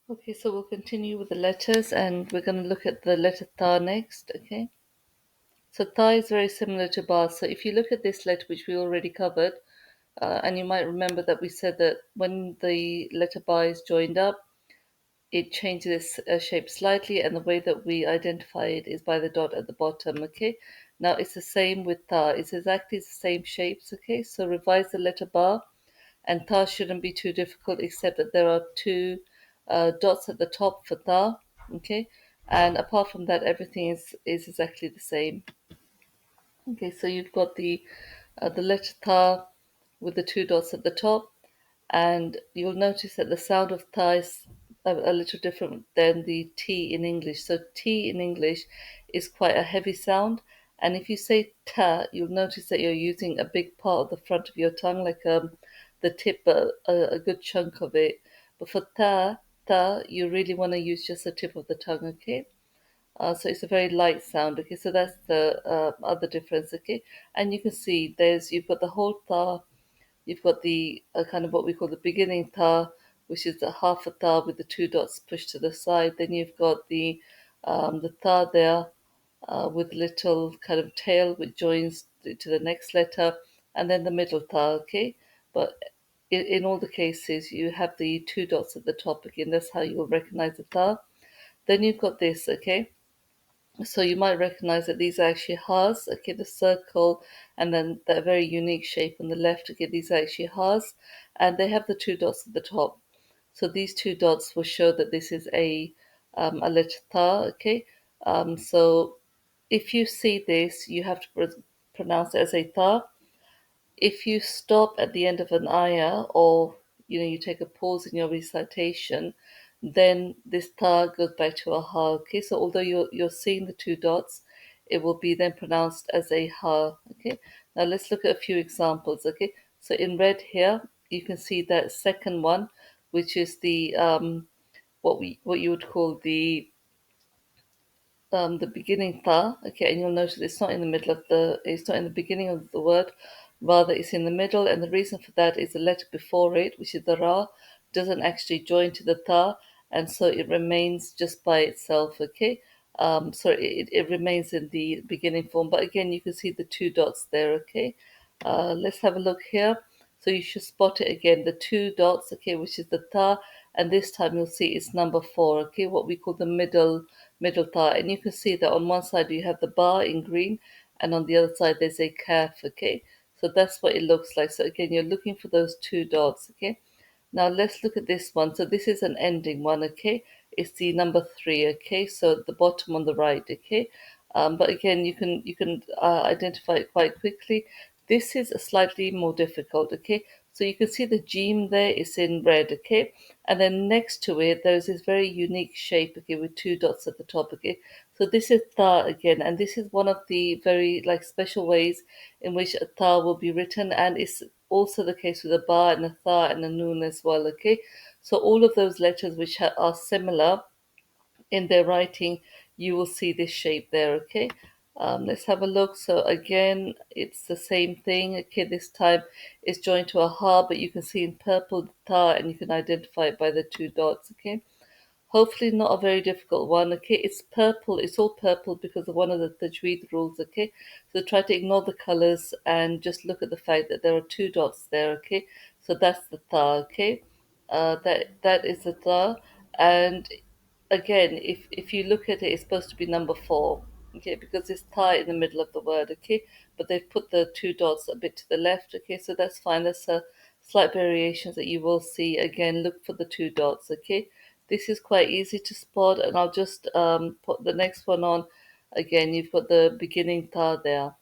Okay, so we'll continue with the letters and we're going to look at the letter Tha next, okay? So Tha is very similar to Ba. So if you look at this letter, which we already covered, and you might remember that we said that when the letter Ba is joined up, it changes its shape slightly, and the way that we identify it is by the dot at the bottom, okay? Now it's the same with Tha. It's exactly the same shapes, okay? So revise the letter Ba, and Tha shouldn't be too difficult, except that there are two dots at the top for Tha, okay? And apart from that, everything is exactly the same. Okay, so you've got the letter Tha with the two dots at the top, and you'll notice that the sound of tha is a little different than the T in English. So T in English is quite a heavy sound, and if you say ta, you'll notice that you're using a big part of the front of your tongue, like the tip, a good chunk of it. But for ta, you really want to use just the tip of the tongue, okay? So it's a very light sound, okay? So that's the other difference, okay? And you can see you've got the whole tha. You've got the kind of what we call the beginning tha, which is the half a tha with the two dots pushed to the side. Then you've got the tha there with little kind of tail which joins to the next letter, and then the middle tha. Okay, but in all the cases you have the two dots at the top again. That's how you'll recognize the tha. Then you've got this. Okay, so you might recognize that these are actually Ha's, okay, the circle, and then that very unique shape on the left, okay, these are actually Ha's, and they have the two dots at the top. So these two dots will show that this is a letter Tha, okay. So if you see this, you have to pronounce it as a Tha. If you stop at the end of an ayah, or you take a pause in your recitation, then this ta goes back to a ha. Okay, so although you're seeing the two dots, it will be then pronounced as a ha. Okay, now let's look at a few examples. Okay, so in red here, you can see that second one, which is the what you would call the beginning tha, okay, and you'll notice it's not in the beginning of the word, rather it's in the middle, and the reason for that is the letter before it, which is the ra, doesn't actually join to the tha, and so it remains just by itself, okay. So it remains in the beginning form, but again, you can see the two dots there, okay. Let's have a look here. So you should spot it again, the two dots, okay, which is the tha, and this time you'll see it's number four, okay, what we call the middle tha. And you can see that on one side you have the bar in green, and on the other side there's a calf, okay. So that's what it looks like. So again, you're looking for those two dots, okay. Now let's look at this one. So this is an ending one, okay? It's the number three, okay? So the bottom on the right, okay? But again, you can identify it quite quickly. This is a slightly more difficult, okay? So you can see the gem there is in red, okay? And then next to it, there's this very unique shape, okay, with two dots at the top, okay? So this is tha again, and this is one of the very like special ways in which a tha will be written, and it's also the case with a ba and a tha and a noon as well, okay? So all of those letters which are similar in their writing, you will see this shape there, okay? Let's have a look. So again, it's the same thing, okay? This time it's joined to a ha, but you can see in purple the tha, and you can identify it by the two dots, okay? Hopefully not a very difficult one, okay? It's purple, it's all purple because of one of the Tajweed rules, okay? So try to ignore the colors and just look at the fact that there are two dots there, okay? So that's the tha, okay? That is the tha. And again, if you look at it, it's supposed to be number four, okay? Because it's tha in the middle of the word, okay? But they've put the two dots a bit to the left, okay? So that's fine. That's a slight variations that you will see. Again, look for the two dots, okay? This is quite easy to spot, and I'll just put the next one on. Again, you've got the beginning tha there.